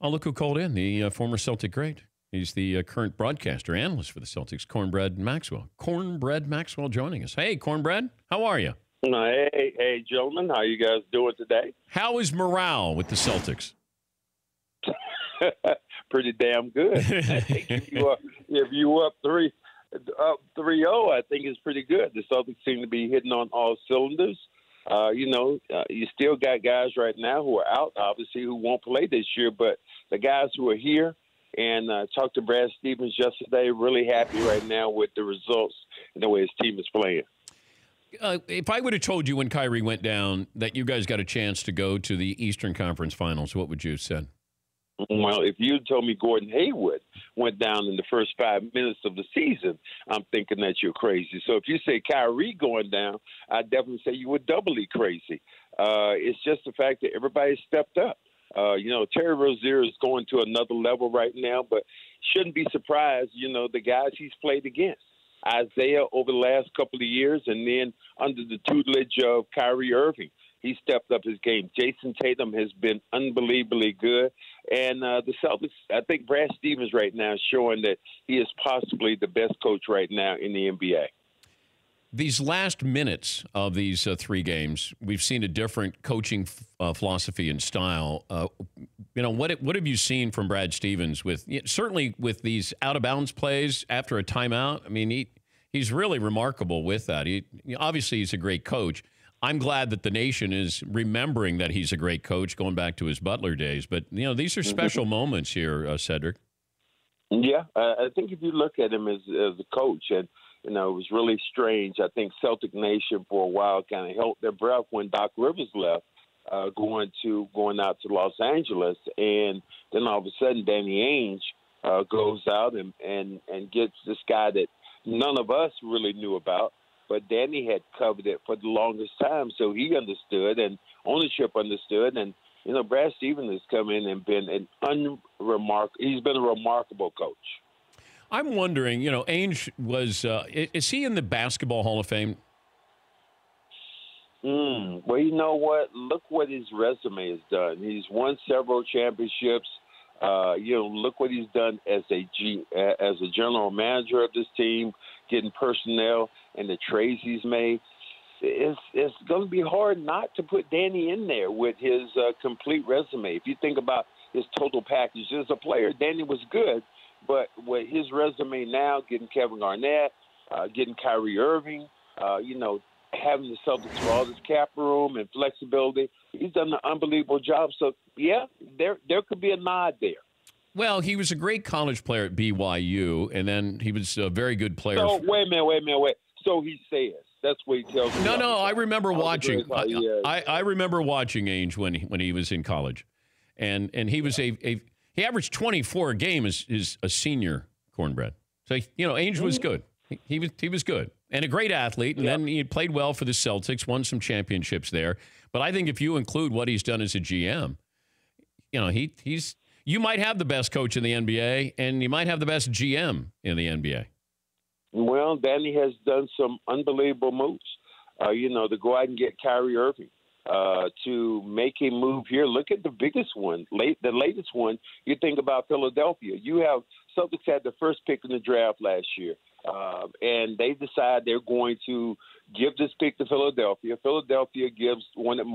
Oh, look who called in, the former Celtic great. He's the current broadcaster, analyst for the Celtics, Cornbread Maxwell. Cornbread Maxwell joining us. Hey, Cornbread, how are you? Hey, gentlemen, how you guys doing today? How is morale with the Celtics? Pretty damn good. I think if you up 3-0, I think it's pretty good. The Celtics seem to be hitting on all cylinders. You still got guys right now who are out, obviously, who won't play this year, but the guys who are here, and talked to Brad Stevens yesterday, really happy right now with the results and the way his team is playing. If I would have told you when Kyrie went down that you guys got a chance to go to the Eastern Conference Finals, what would you have said? Well, if you told me Gordon Hayward went down in the first 5 minutes of the season, I'm thinking that you're crazy. So if you say Kyrie going down, I'd definitely say you were doubly crazy. It's just the fact that everybody stepped up. Terry Rozier is going to another level right now, but shouldn't be surprised, the guys he's played against. Isaiah over the last couple of years, and then under the tutelage of Kyrie Irving, he stepped up his game. Jason Tatum has been unbelievably good. And the Celtics, I think Brad Stevens right now is showing that he is possibly the best coach right now in the NBA. These last minutes of these 3 games, we've seen a different coaching philosophy and style. What have you seen from Brad Stevens with certainly with these out of bounds plays after a timeout? I mean, he's really remarkable with that. Obviously he's a great coach. I'm glad that the nation is remembering that he's a great coach, going back to his Butler days. But these are special moments here, Cedric. Yeah, I think if you look at him as a coach, and it was really strange. I think Celtic Nation for a while kind of held their breath when Doc Rivers left, going out to Los Angeles, and then all of a sudden Danny Ainge goes out and gets this guy that none of us really knew about, but Danny had covered it for the longest time, so he understood and ownership understood, and Brad Stevens has come in and been he's been a remarkable coach. I'm wondering, Ainge was, is he in the Basketball Hall of Fame? Well, you know what? Look what his resume has done. He's won several championships. Look what he's done as a general manager of this team, getting personnel and the trades he's made. It's going to be hard not to put Danny in there with his complete resume. If you think about his total package as a player, Danny was good. But with his resume now, getting Kevin Garnett, getting Kyrie Irving, having the Celtics with all this cap room and flexibility, he's done an unbelievable job. So, yeah, there could be a nod there. Well, he was a great college player at BYU, and then he was a very good player. So, wait a minute. So he says. That's what he tells me. No, I remember watching. I remember watching Ainge when he was in college. And he was he averaged 24 a game as a senior, Cornbread. So, Ainge was good. He was good and a great athlete. And then he played well for the Celtics, won some championships there. But I think if you include what he's done as a GM, you might have the best coach in the NBA and you might have the best GM in the NBA. Well, Danny has done some unbelievable moves. To go out and get Kyrie Irving. To make a move here. Look at the biggest one, the latest one. You think about Philadelphia. Celtics had the first pick in the draft last year, and they decide they're going to give this pick to Philadelphia. Philadelphia gives wanted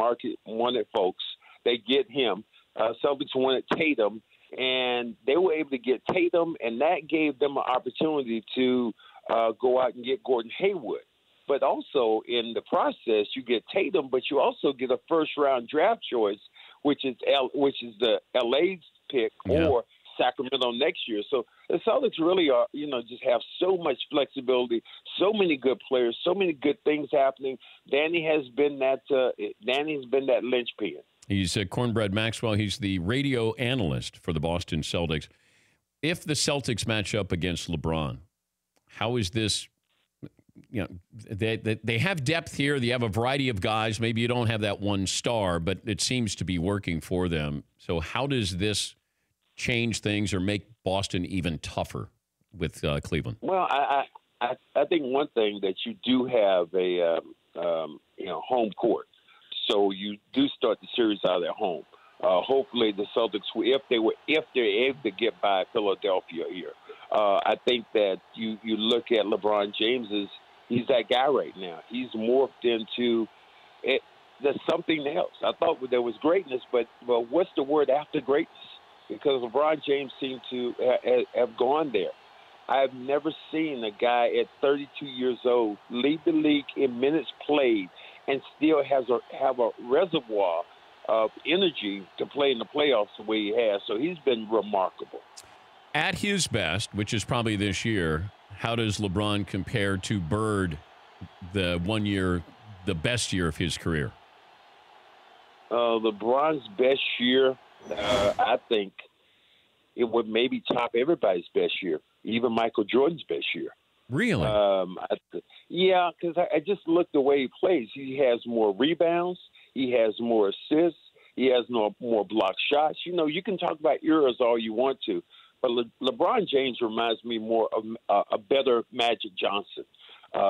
folks. They get him. Celtics wanted Tatum, and they were able to get Tatum, and that gave them an opportunity to go out and get Gordon Hayward. But also in the process, you get Tatum, but you also get a first-round draft choice, which is the LA's pick or Sacramento next year. So the Celtics really are, just have so much flexibility, so many good players, so many good things happening. Danny has been that linchpin. He's Cornbread Maxwell. He's the radio analyst for the Boston Celtics. If the Celtics match up against LeBron, how is this? They have depth here. They have a variety of guys. Maybe you don't have that one star, but it seems to be working for them. So how does this change things or make Boston even tougher with Cleveland? Well, I think one thing that you do have a home court, so you do start the series out at home. Hopefully, the Celtics, if they're able to get by Philadelphia here, I think that you look at LeBron James he's that guy right now. He's morphed into it. There's something else. I thought there was greatness, but what's the word after greatness? Because LeBron James seemed to have gone there. I've never seen a guy at 32 years old lead the league in minutes played and still have a reservoir of energy to play in the playoffs the way he has. So he's been remarkable. At his best, which is probably this year, how does LeBron compare to Bird, the best year of his career? LeBron's best year, I think it would maybe top everybody's best year, even Michael Jordan's best year. Really? Yeah, because I just look the way he plays. He has more rebounds. He has more assists. He has more block shots. You can talk about eras all you want to, but LeBron James reminds me more of a better Magic Johnson,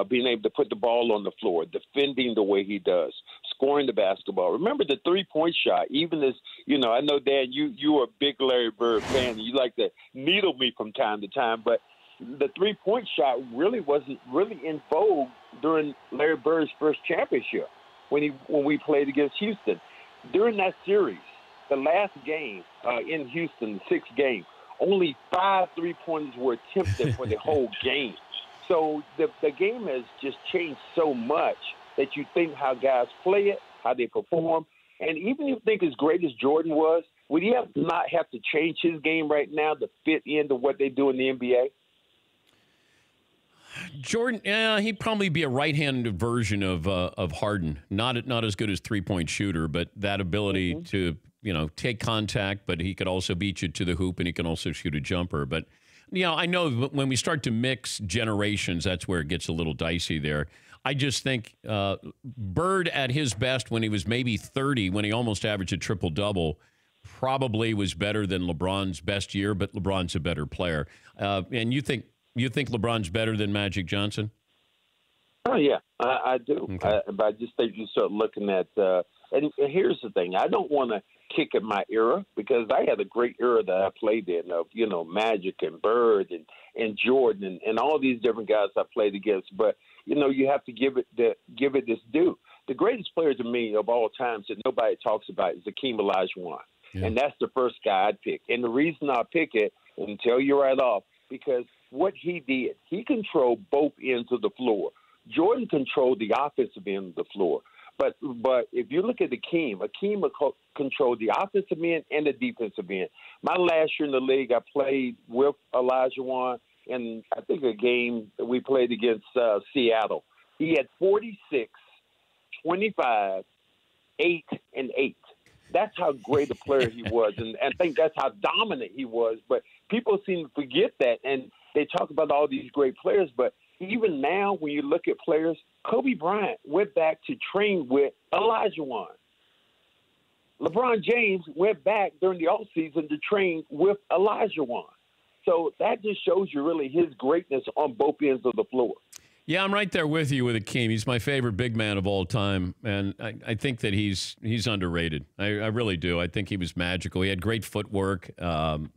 being able to put the ball on the floor, defending the way he does, scoring the basketball. Remember the three-point shot, even as, I know, Dan, you are a big Larry Bird fan, and you like to needle me from time to time, but the three-point shot really wasn't really in vogue during Larry Bird's first championship when we played against Houston. During that series, the last game in Houston, the sixth game, only 5 3-pointers were attempted for the whole game. So the game has just changed so much that you think how guys play it, how they perform. And even if you think as great as Jordan was, would he not have to change his game right now to fit into what they do in the NBA? Jordan, he'd probably be a right-handed version of Harden. Not as good as three-point shooter, but that ability to take contact. But he could also beat you to the hoop, and he can also shoot a jumper. But I know when we start to mix generations, that's where it gets a little dicey there. I just think Bird at his best when he was maybe 30, when he almost averaged a triple-double, probably was better than LeBron's best year. But LeBron's a better player, and you think LeBron's better than Magic Johnson? Oh, yeah, I do. Okay. But I just think you start looking at and here's the thing. I don't want to kick at my era because I had a great era that I played in of, Magic and Bird and Jordan and all these different guys I played against. But, you have to give it this due. The greatest player to me of all times that nobody talks about is Hakeem Olajuwon. Yeah. And that's the first guy I'd pick. And the reason I pick it, and tell you right off, because what he did, he controlled both ends of the floor. Jordan controlled the offensive end of the floor. But if you look at Hakeem controlled the offensive end and the defensive end. My last year in the league, I played with Olajuwon, and I think a game that we played against Seattle. He had 46, 25, 8, and 8. That's how great a player he was, and I think that's how dominant he was. But people seem to forget that, and they talk about all these great players, but even now when you look at players, Kobe Bryant went back to train with Olajuwon. LeBron James went back during the offseason to train with Olajuwon. So that just shows you really his greatness on both ends of the floor. Yeah, I'm right there with you with Hakeem. He's my favorite big man of all time, and I think that he's underrated. I really do. I think he was magical. He had great footwork, and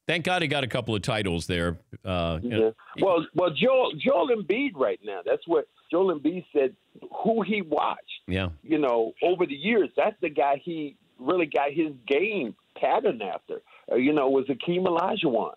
thank God he got a couple of titles there. Yeah. Well, Joel Embiid right now. That's what Joel Embiid said. Who he watched. Yeah. Over the years, that's the guy he really got his game patterned after. Was Hakeem Olajuwon.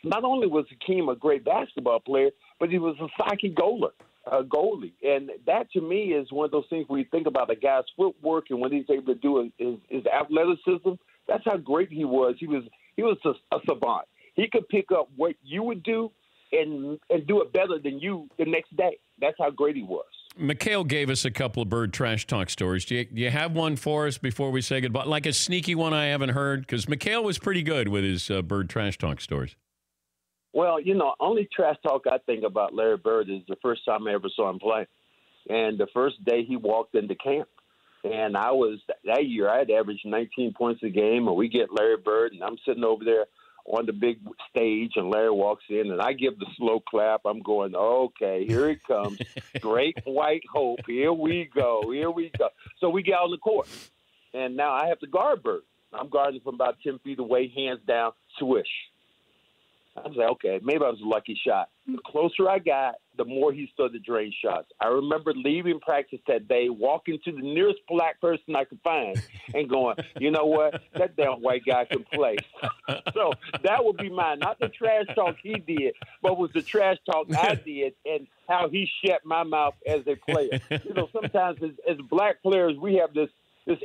Not only was Hakeem a great basketball player, but he was a psychic goalie. And that, to me, is one of those things where you think about a guy's footwork and what he's able to do his athleticism. That's how great he was. He was a savant. He could pick up what you would do and do it better than you the next day. That's how great he was. Mikhail gave us a couple of Bird trash talk stories. Do you have one for us before we say goodbye? Like a sneaky one I haven't heard? Because Mikhail was pretty good with his Bird trash talk stories. Well, only trash talk I think about Larry Bird is the first time I ever saw him play. And the first day he walked into camp. And that year I had averaged 19 points a game, and we get Larry Bird, and I'm sitting over there on the big stage, and Larry walks in, and I give the slow clap. I'm going, okay, here it comes. Great white hope. Here we go. So we get on the court. and now I have to guard Bird. I'm guarding from about 10 feet away, hands down, swish. I was like, okay, maybe I was a lucky shot. The closer I got, the more he started to drain shots. I remember leaving practice that day, walking to the nearest black person I could find and going, you know what, that damn white guy can play. So that would be mine. Not the trash talk he did, but was the trash talk I did and how he shut my mouth as a player. You know, sometimes as black players, we have this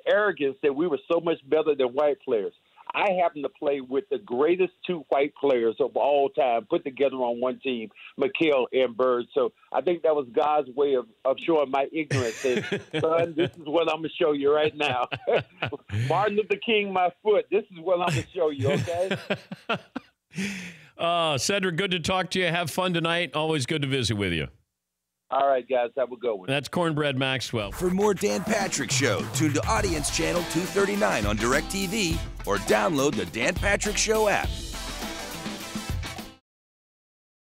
arrogance that we were so much better than white players. I happen to play with the greatest two white players of all time put together on one team, McHale and Bird. So I think that was God's way of showing my ignorance. Son, this is what I'm going to show you right now. Martin Luther King, my foot. This is what I'm going to show you, okay? Cedric, good to talk to you. Have fun tonight. Always good to visit with you. All right, guys, have a good one. That's Cornbread Maxwell. For more Dan Patrick Show, tune to Audience Channel 239 on DirecTV or download the Dan Patrick Show app.